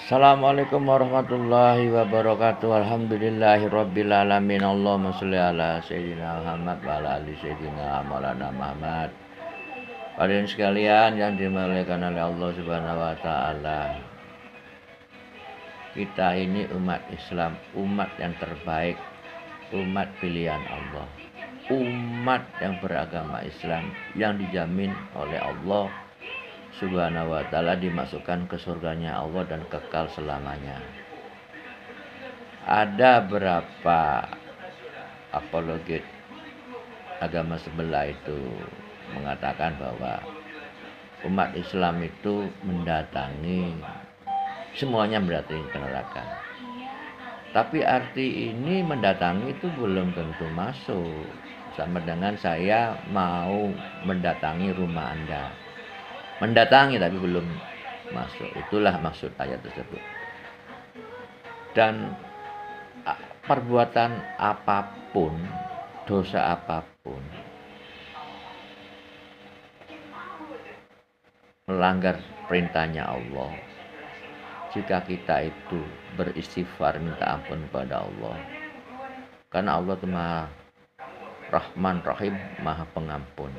Assalamualaikum warahmatullahi wabarakatuh. Alhamdulillahirabbil alamin. Allahumma sholli ala sayyidina Muhammad wa ala ali sayyidina Maulana Muhammad. Hadirin sekalian yang dimuliakan oleh Allah Subhanahu wa taala. Kita ini umat Islam, umat yang terbaik, umat pilihan Allah. Umat yang beragama Islam yang dijamin oleh Allah Subhanahu wa ta'ala dimasukkan ke surganya Allah dan kekal selamanya. Ada berapa apologet agama sebelah itu mengatakan bahwa umat Islam itu semuanya mendatangi ke neraka. Tapi arti ini mendatangi itu belum tentu masuk. Sama dengan saya mau mendatangi rumah Anda. Mendatangi tapi belum masuk. Itulah maksud ayat tersebut. Dan perbuatan apapun, dosa apapun, melanggar perintahnya Allah, jika kita itu beristighfar minta ampun kepada Allah, karena Allah itu Maha Rahman Rahim, Maha Pengampun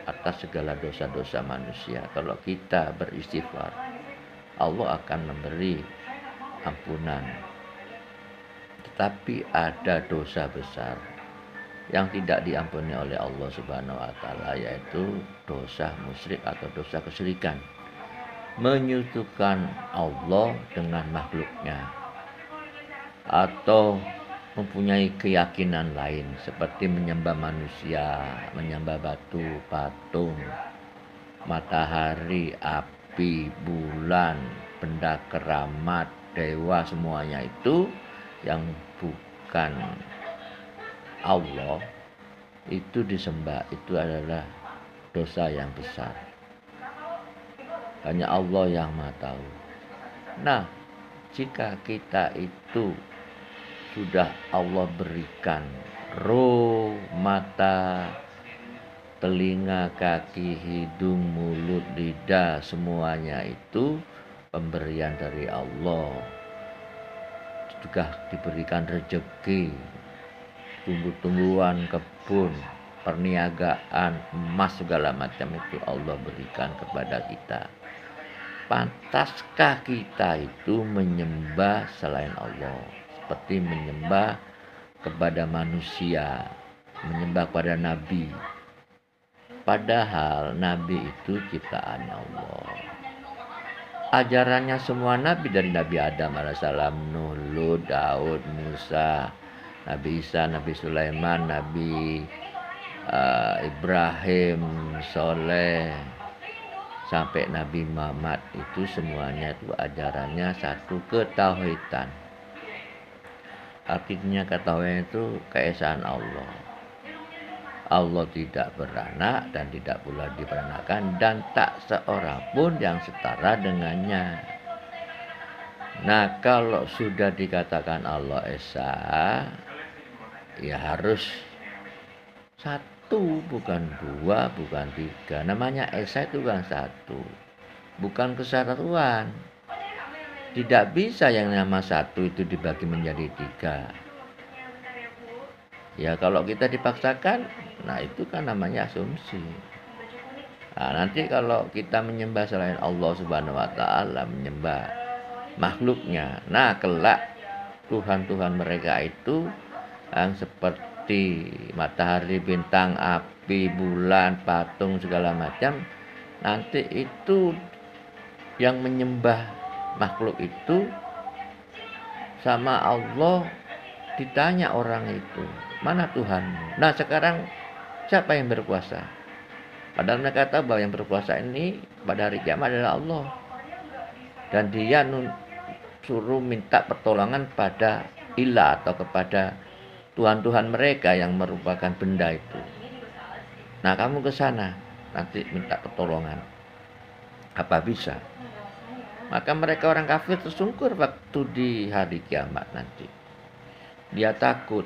atas segala dosa-dosa manusia. Kalau kita beristighfar, Allah akan memberi ampunan. Tetapi ada dosa besar yang tidak diampuni oleh Allah Subhanahu wa taala, yaitu dosa musyrik atau dosa kesyirikan. Menyekutukan Allah dengan makhluknya, atau mempunyai keyakinan lain seperti menyembah manusia, menyembah batu, patung, matahari, api, bulan, benda keramat, dewa, semuanya itu yang bukan Allah itu disembah. Itu adalah dosa yang besar. Hanya Allah yang Maha tahu. Nah, jika kita itu sudah Allah berikan roh, mata, telinga, kaki, hidung, mulut, lidah, semuanya itu pemberian dari Allah. Juga diberikan rezeki, tumbuh-tumbuhan, kebun, perniagaan, emas, segala macam itu Allah berikan kepada kita. Pantaskah kita itu menyembah selain Allah? Seperti menyembah kepada manusia, menyembah kepada nabi. Padahal nabi itu ciptaan Allah. Ajarannya semua nabi, dari Nabi Adam alaihissalam, Nuh, Lut, Daud, Musa, Nabi Isa, Nabi Sulaiman, Nabi Ibrahim, Soleh, sampai Nabi Muhammad, itu semuanya itu ajarannya satu, ketauhidan. Artinya ketahuan itu keesaan Allah. Allah tidak beranak dan tidak pula diperanakan, dan tak seorang pun yang setara dengannya. Nah, kalau sudah dikatakan Allah Esa, ya harus satu, bukan dua, bukan tiga. Namanya Esa itu kan satu, bukan kesatuan. Tidak bisa yang nama satu itu dibagi menjadi tiga. Ya kalau kita dipaksakan, nah itu kan namanya asumsi. Nah, nanti kalau kita menyembah selain Allah Subhanahu wa taala, menyembah makhluknya, nah kelak Tuhan-Tuhan mereka itu yang seperti matahari, bintang, api, bulan, patung, segala macam, nanti itu yang menyembah makhluk itu sama Allah, ditanya orang itu, mana Tuhanmu? Nah sekarang siapa yang berkuasa? Padahal mereka tahu bahwa yang berkuasa ini pada hari kiamat adalah Allah. Dan dia suruh minta pertolongan pada ilah atau kepada Tuhan-Tuhan mereka yang merupakan benda itu. Nah kamu ke sana nanti minta pertolongan. Apa bisa? Maka mereka orang kafir tersungkur waktu di hari kiamat nanti. Dia takut.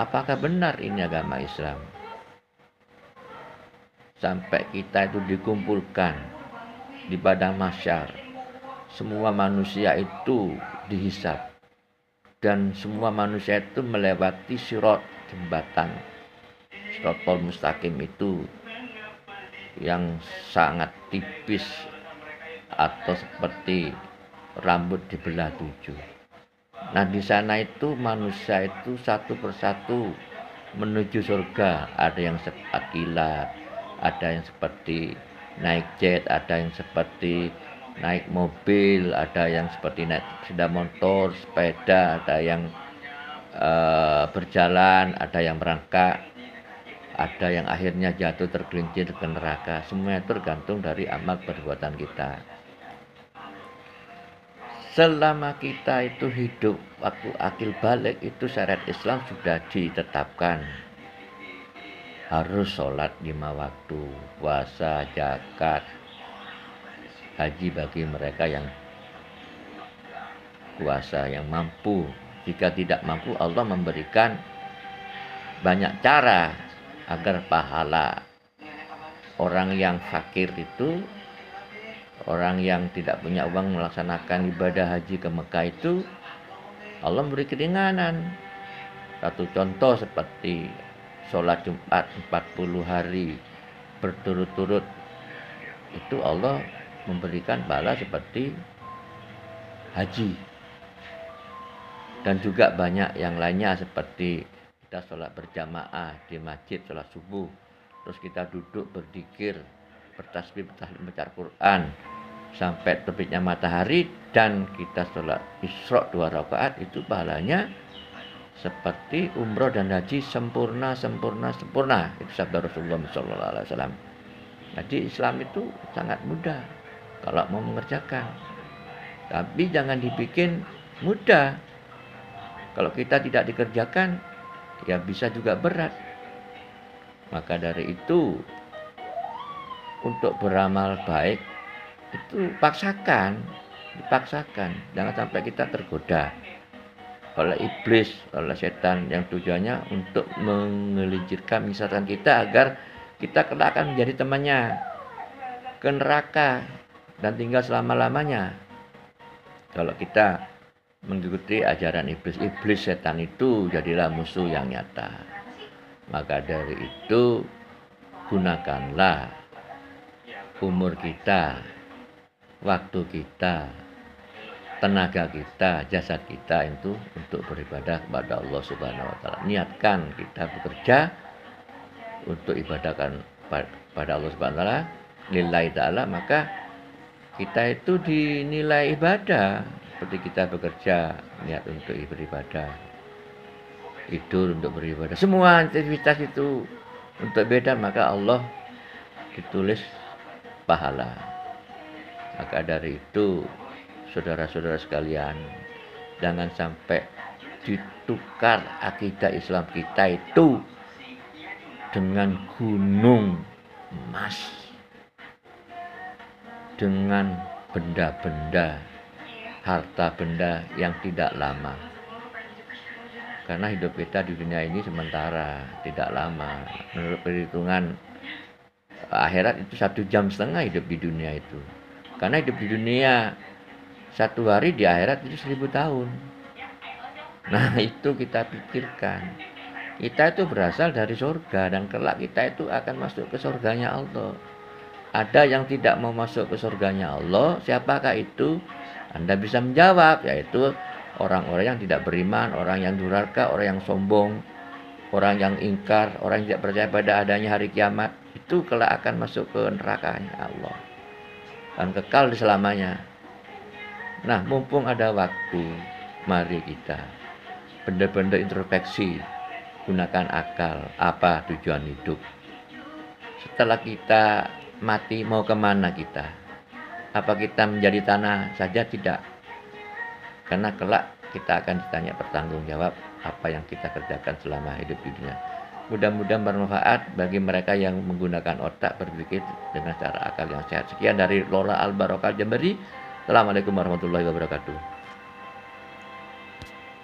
Apakah benar ini agama Islam? Sampai kita itu dikumpulkan di padang mahsyar, semua manusia itu dihisab, dan semua manusia itu melewati sirat, jembatan Shiratal Mustaqim itu yang sangat tipis atau seperti rambut dibelah 7. Nah, di sana itu manusia itu satu persatu menuju surga. Ada yang cepat kilat, ada yang seperti naik jet, ada yang seperti naik mobil, ada yang seperti naik sepeda motor, sepeda, ada yang berjalan, ada yang merangkak, ada yang akhirnya jatuh tergelincir ke neraka. Semua itu tergantung dari amal perbuatan kita. Selama kita itu hidup waktu akil balik, itu syariat Islam sudah ditetapkan. Harus sholat 5 waktu, puasa, zakat, haji bagi mereka yang kuasa, yang mampu. Jika tidak mampu, Allah memberikan banyak cara agar pahala. Orang yang fakir itu, orang yang tidak punya uang melaksanakan ibadah haji ke Mekah itu, Allah memberi keringanan. Satu contoh seperti sholat Jumat 40 hari berturut-turut, itu Allah memberikan pahala seperti haji. Dan juga banyak yang lainnya seperti kita sholat berjamaah di masjid, sholat subuh, terus kita duduk berzikir, bertasbih, baca Quran sampai terbitnya matahari, dan kita sholat Isra 2 rakaat, itu pahalanya seperti umroh dan haji sempurna. Itu sabda Rasulullah SAW. Jadi Islam itu sangat mudah kalau mau mengerjakan, tapi jangan dibikin mudah. Kalau kita tidak dikerjakan, ya bisa juga berat. Maka dari itu, untuk beramal baik itu dipaksakan. Jangan sampai kita tergoda oleh iblis, oleh setan yang tujuannya untuk menggelincirkan, misalkan kita agar kita kelak akan menjadi temannya ke neraka dan tinggal selama-lamanya. Kalau kita mengikuti ajaran iblis, setan itu jadilah musuh yang nyata. Maka dari itu, gunakanlah umur kita, waktu kita, tenaga kita, jasad kita itu untuk beribadah kepada Allah Subhanahu wa taala. Niatkan kita bekerja untuk ibadahkan pada Allah Subhanahu wa taala, lillahi taala, maka kita itu dinilai ibadah. Seperti kita bekerja, niat untuk beribadah, tidur untuk beribadah, semua aktivitas itu untuk beda, maka Allah ditulis pahala. Maka dari itu, saudara-saudara sekalian, jangan sampai ditukar akidah Islam kita itu dengan gunung emas, dengan benda-benda, harta benda yang tidak lama. Karena hidup kita di dunia ini sementara, tidak lama. Menurut perhitungan akhirat itu 1,5 jam hidup di dunia itu. Karena hidup di dunia 1 hari, di akhirat itu 1000 tahun. Nah, itu kita pikirkan. Kita itu berasal dari surga, dan kelak kita itu akan masuk ke surganya Allah. Ada yang tidak mau masuk ke surganya Allah, siapakah itu? Anda bisa menjawab, yaitu orang-orang yang tidak beriman, orang yang durhaka, orang yang sombong, orang yang ingkar, orang yang tidak percaya pada adanya hari kiamat. Itu kelak akan masuk ke nerakanya Allah dan kekal di selamanya. Nah, mumpung ada waktu, mari kita benar-benar introspeksi, gunakan akal. Apa tujuan hidup? Setelah kita mati, mau kemana kita? Apa kita menjadi tanah saja? Tidak. Karena kelak kita akan ditanya, bertanggung jawab apa yang kita kerjakan selama hidup di dunia. Mudah-mudahan bermanfaat bagi mereka yang menggunakan otak, berpikir dengan cara akal yang sehat. Sekian dari Lola Al Barokah Jember. Assalamualaikum warahmatullahi wabarakatuh.